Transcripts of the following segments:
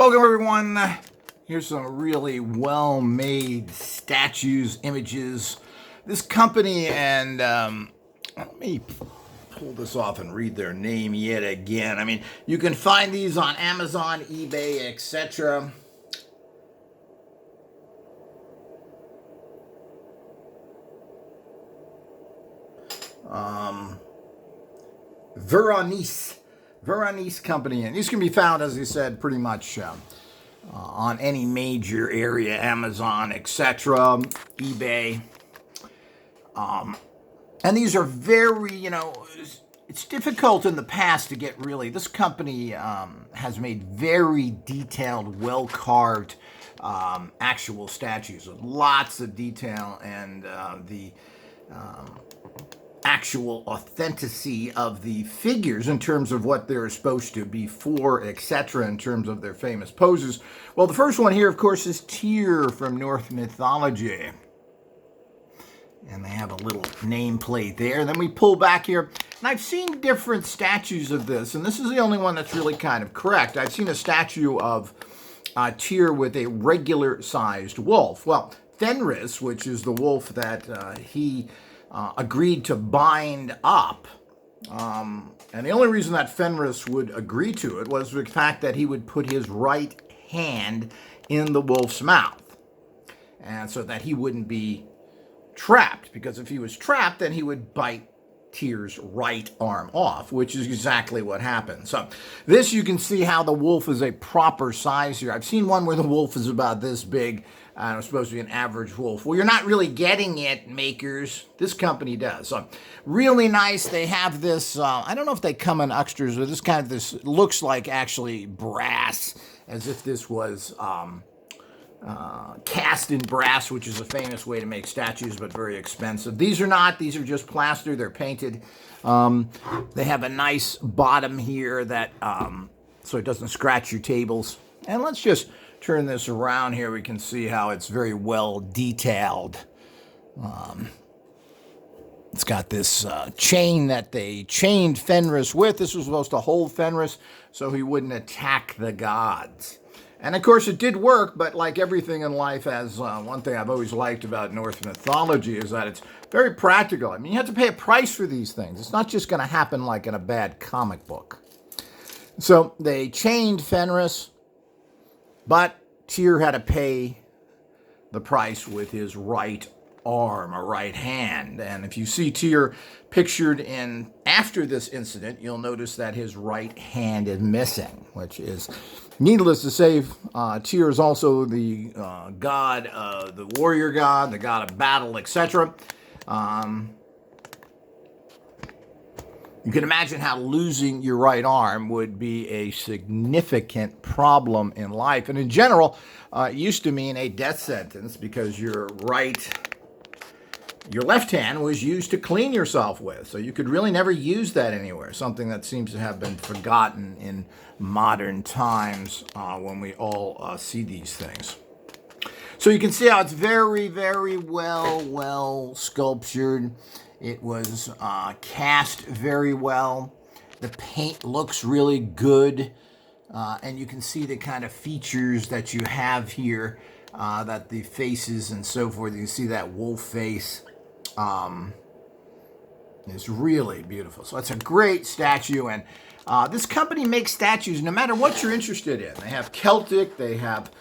Welcome everyone. Here's some really well-made statues, images. This company, and let me pull this off and read their name yet again. I mean, you can find these on Amazon, eBay, etc. Veronese company, and these can be found, as I said, pretty much on any major area, Amazon, etc., eBay. And these are very, it's difficult in the past to get really, this company has made very detailed, well-carved actual statues with lots of detail, and the actual authenticity of the figures in terms of what they're supposed to be for, etc., in terms of their famous poses. Well, the first one here, of course, is Tyr from Norse mythology. And they have a little nameplate there. Then we pull back here, and I've seen different statues of this, and this is the only one that's really kind of correct. I've seen a statue of Tyr with a regular-sized wolf. Well, Fenris, which is the wolf that he agreed to bind up. And the only reason that Fenris would agree to it was the fact that he would put his right hand in the wolf's mouth, and so that he wouldn't be trapped, because if he was trapped, then he would bite Tyr's right arm off, which is exactly what happened. So this, you can see how the wolf is a proper size here. I've seen one where the wolf is about this big, and it's supposed to be an average wolf. Well, you're not really getting it, makers. This company does. So really nice. They have this, I don't know if they come in extras, but this looks like actually brass, as if this was cast in brass, which is a famous way to make statues, but very expensive. These are not. These are just plaster. They're painted. They have a nice bottom here that so it doesn't scratch your tables. And let's just turn this around here. We can see how it's very well detailed. It's got this chain that they chained Fenris with. This was supposed to hold Fenris so he wouldn't attack the gods. And of course it did work, but like everything in life, as one thing I've always liked about Norse mythology is that it's very practical. I mean, you have to pay a price for these things. It's not just going to happen like in a bad comic book. So they chained Fenris, but Tyr had to pay the price with his right arm, or right hand. And if you see Tyr pictured in after this incident, you'll notice that his right hand is missing, which is needless to say. Tyr is also the god, the warrior god, the god of battle, etc. You can imagine how losing your right arm would be a significant problem in life. And in general, it used to mean a death sentence, because your left hand was used to clean yourself with. So you could really never use that anywhere, something that seems to have been forgotten in modern times when we all see these things. So you can see how it's very, very well sculptured. It was cast very well. The paint looks really good. And you can see the kind of features that you have here, that the faces and so forth. You can see that wolf face is really beautiful. So it's a great statue. And this company makes statues no matter what you're interested in. They have Celtic, they have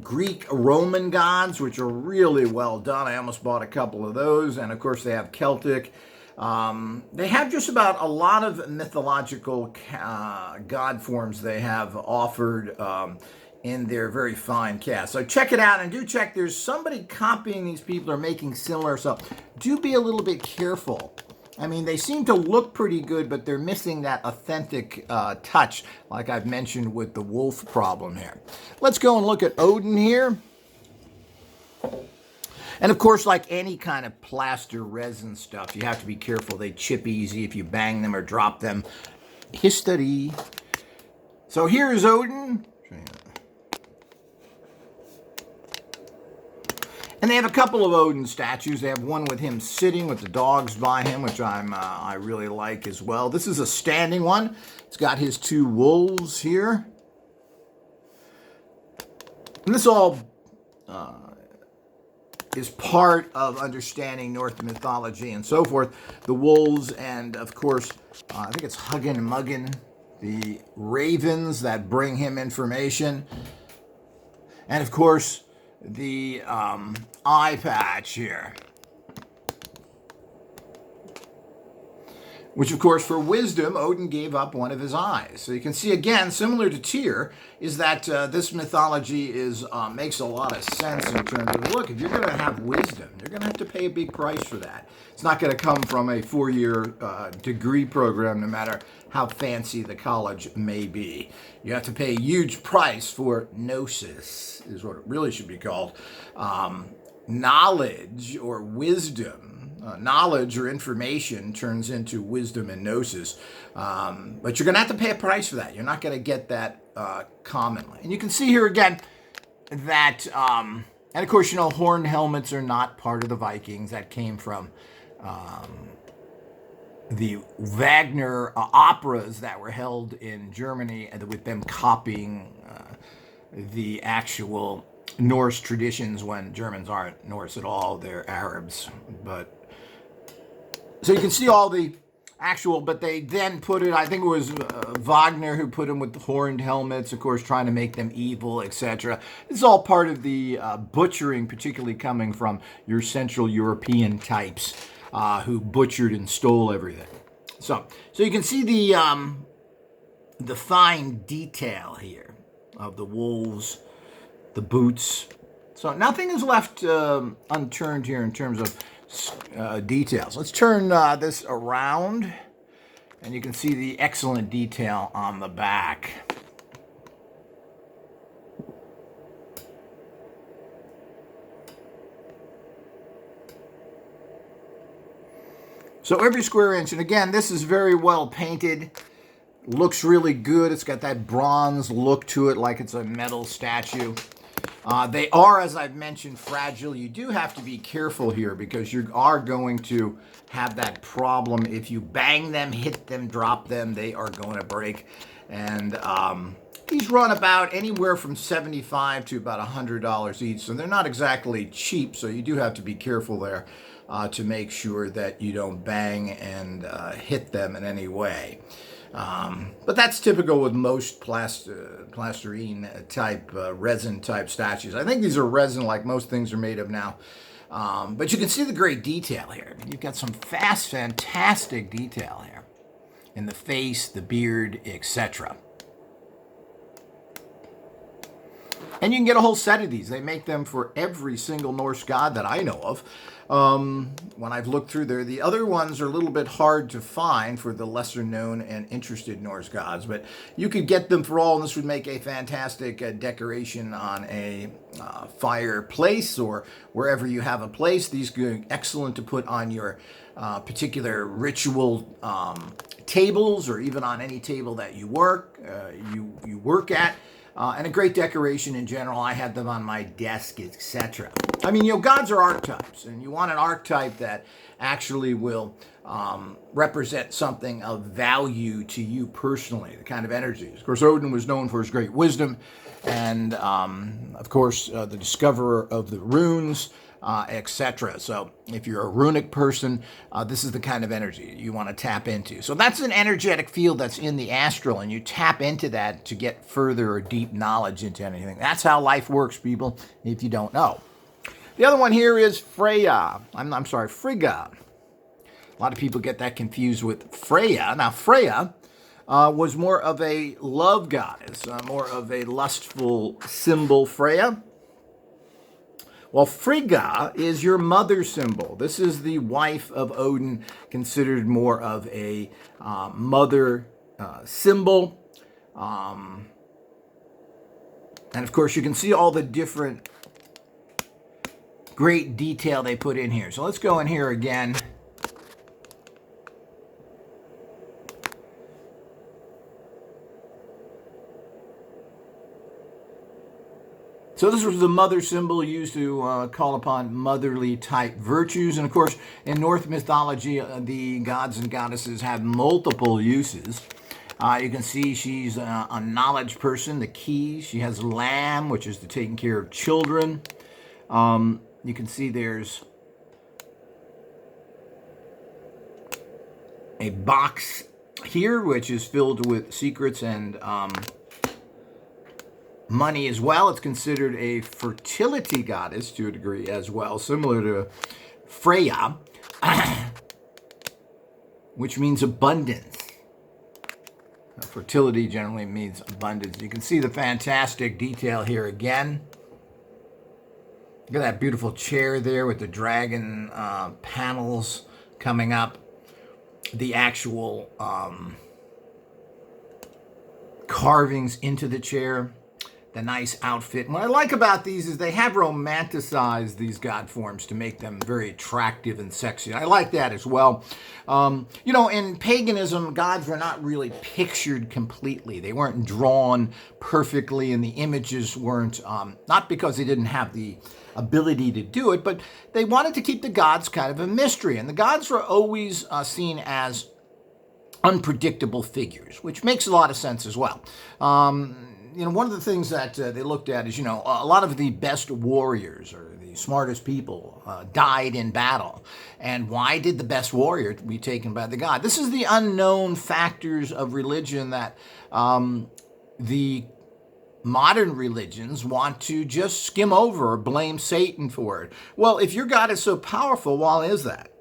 Greek, Roman gods, which are really well done. I almost bought a couple of those. And of course they have Celtic. They have just about a lot of mythological god forms they have offered in their very fine cast. So check it out, and do check. There's somebody copying these people or making similar, so do be a little bit careful. I mean, they seem to look pretty good, but they're missing that authentic touch, like I've mentioned with the wolf problem here. Let's go and look at Odin here. And of course, like any kind of plaster resin stuff, you have to be careful. They chip easy if you bang them or drop them. History. So here's Odin. And they have a couple of Odin statues. They have one with him sitting with the dogs by him, which I really like as well. This is a standing one. It's got his two wolves here. And this all is part of understanding Norse mythology and so forth. The wolves and, of course, I think it's Huggin and Muggin, the ravens that bring him information. And, of course, the eye patch here, which, of course, for wisdom, Odin gave up one of his eyes. So you can see, again, similar to Tyr, is that this mythology makes a lot of sense in terms of, look, if you're going to have wisdom, you're going to have to pay a big price for that. It's not going to come from a 4-year degree program, no matter how fancy the college may be. You have to pay a huge price for gnosis, is what it really should be called. Knowledge or wisdom. Knowledge or information turns into wisdom and gnosis. But you're going to have to pay a price for that. You're not going to get that commonly. And you can see here again that, and of course, horned helmets are not part of the Vikings. That came from the Wagner operas that were held in Germany, with them copying the actual Norse traditions, when Germans aren't Norse at all. They're Arabs. But so you can see all the actual, but they then put it, I think it was Wagner who put them with the horned helmets, of course, trying to make them evil, etc. It's all part of the butchering, particularly coming from your Central European types who butchered and stole everything. So you can see the fine detail here of the wolves, the boots. So nothing is left unturned here in terms of details. Let's turn this around, and you can see the excellent detail on the back. So every square inch, and again, this is very well painted. Looks really good. It's got that bronze look to it, like it's a metal statue. They are, as I've mentioned, fragile. You do have to be careful here, because you are going to have that problem. If you bang them, hit them, drop them, they are going to break. And these run about anywhere from $75 to about $100 each. So they're not exactly cheap. So you do have to be careful there to make sure that you don't bang and hit them in any way. But that's typical with most plasterine type, resin type statues. I think these are resin, like most things are made of now. But you can see the great detail here. You've got some fantastic detail here in the face, the beard, etc. And you can get a whole set of these. They make them for every single Norse god that I know of. When I've looked through there, the other ones are a little bit hard to find for the lesser known and interested Norse gods, but you could get them for all, and this would make a fantastic decoration on a fireplace or wherever you have a place. These are excellent to put on your particular ritual tables, or even on any table that you work at. And a great decoration in general. I had them on my desk, etc. I mean, gods are archetypes, and you want an archetype that actually will represent something of value to you personally, the kind of energies. Of course, Odin was known for his great wisdom, and of course, the discoverer of the runes, etc. So if you're a runic person, this is the kind of energy you want to tap into. So that's an energetic field that's in the astral, and you tap into that to get further or deep knowledge into anything. That's how life works, people, if you don't know. The other one here is Frigga. Frigga. A lot of people get that confused with Freya. Now, Freya was more of a love goddess, more of a lustful symbol, Freya. Well, Frigga is your mother symbol. This is the wife of Odin, considered more of a mother symbol. And of course, you can see all the different great detail they put in here. So let's go in here again. So this was the mother symbol used to call upon motherly type virtues. And of course, in Norse mythology, the gods and goddesses have multiple uses. You can see she's a knowledge person, the keys. She has lamb, which is the taking care of children. You can see there's a box here, which is filled with secrets and money as well. It's considered a fertility goddess to a degree as well, similar to Frigga, which means abundance. Fertility generally means abundance. You can see the fantastic detail here again. Look at that beautiful chair there with the dragon panels coming up. The actual carvings into the chair. The nice outfit. And what I like about these is they have romanticized these god forms to make them very attractive and sexy. I like that as well. You know, in paganism, gods were not really pictured completely. They weren't drawn perfectly, and the images weren't, not because they didn't have the ability to do it, but they wanted to keep the gods kind of a mystery. And the gods were always seen as unpredictable figures, which makes a lot of sense as well. You know, one of the things that they looked at is, you know, a lot of the best warriors or the smartest people died in battle. And why did the best warrior be taken by the god? This is the unknown factors of religion that the modern religions want to just skim over or blame Satan for it. Well, if your God is so powerful, why is that?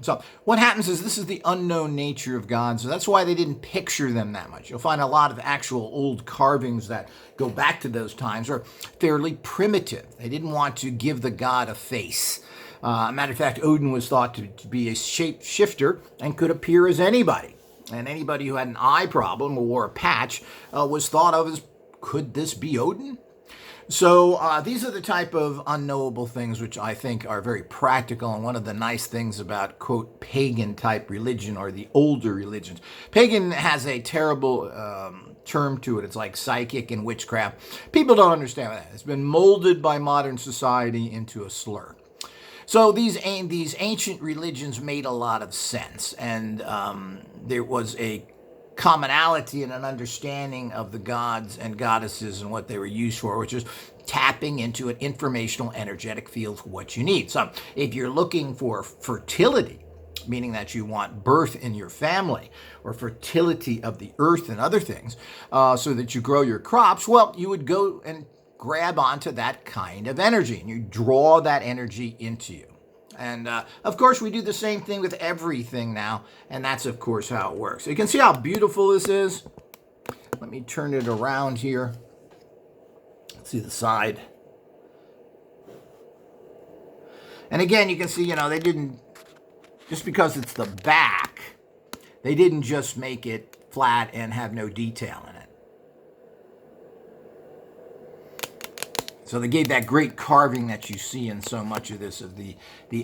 So what happens is this is the unknown nature of gods. So that's why they didn't picture them that much. You'll find a lot of actual old carvings that go back to those times are fairly primitive. They didn't want to give the god a face. Matter of fact, Odin was thought to be a shapeshifter and could appear as anybody. And anybody who had an eye problem or wore a patch was thought of as, could this be Odin? So these are the type of unknowable things which I think are very practical, and one of the nice things about, quote, pagan type religion or the older religions. Pagan has a terrible term to it. It's like psychic and witchcraft. People don't understand that. It's been molded by modern society into a slur. So these ancient religions made a lot of sense, and there was a commonality and an understanding of the gods and goddesses and what they were used for, which is tapping into an informational, energetic field for what you need. So if you're looking for fertility, meaning that you want birth in your family, or fertility of the earth and other things, so that you grow your crops, well, you would go and grab onto that kind of energy, and you draw that energy into you. And, of course, we do the same thing with everything now, and that's, of course, how it works. So you can see how beautiful this is. Let me turn it around here. Let's see the side. And again, you can see, you know, they didn't, just because it's the back, they didn't just make it flat and have no detail in it. So they gave that great carving that you see in so much of this, of the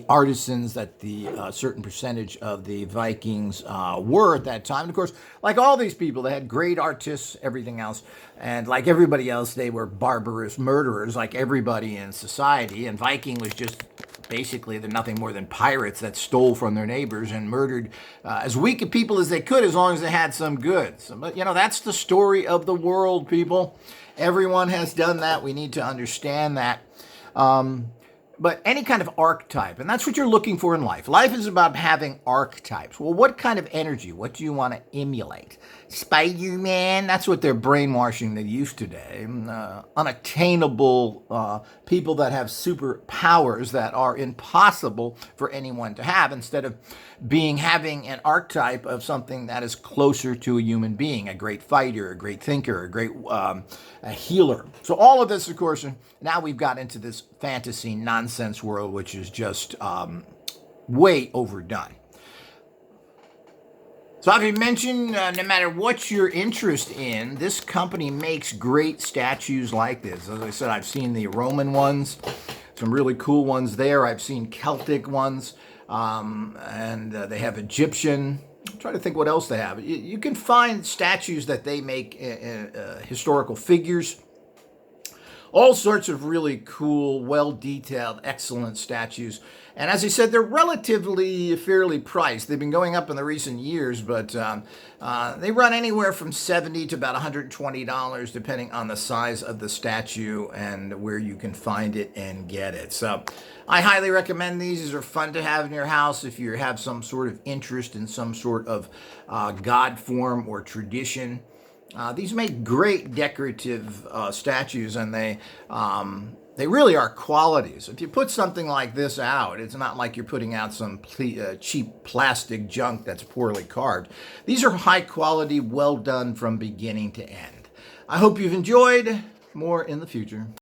artisans that the certain percentage of the Vikings were at that time. And of course, like all these people, they had great artists, everything else. And like everybody else, they were barbarous murderers, like everybody in society. And Viking was just basically, they're nothing more than pirates that stole from their neighbors and murdered as weak a people as they could, as long as they had some goods. But, you know, that's the story of the world, people. Everyone has done that. We need to understand that. But any kind of archetype, and that's what you're looking for in life. Life is about having archetypes. Well, what kind of energy? What do you want to emulate? Spider-Man? That's what they're brainwashing the youth today. Unattainable people that have superpowers that are impossible for anyone to have, instead of having an archetype of something that is closer to a human being, a great fighter, a great thinker, a great a healer. So all of this, of course, now we've got into this fantasy nonsense world, which is just way overdone. So I've mentioned, no matter what your interest in, this company makes great statues like this. As I said, I've seen the Roman ones, some really cool ones there. I've seen Celtic ones, and they have Egyptian. I'm trying to think what else they have. You can find statues that they make, historical figures, All sorts of really cool, well-detailed, excellent statues. And as I said, they're relatively fairly priced. They've been going up in the recent years, but they run anywhere from $70 to about $120, depending on the size of the statue and where you can find it and get it. So I highly recommend these. These are fun to have in your house if you have some sort of interest in some sort of god form or tradition. These make great decorative statues, and they really are qualities. If you put something like this out, it's not like you're putting out some cheap plastic junk that's poorly carved. These are high quality, well done from beginning to end. I hope you've enjoyed. More in the future.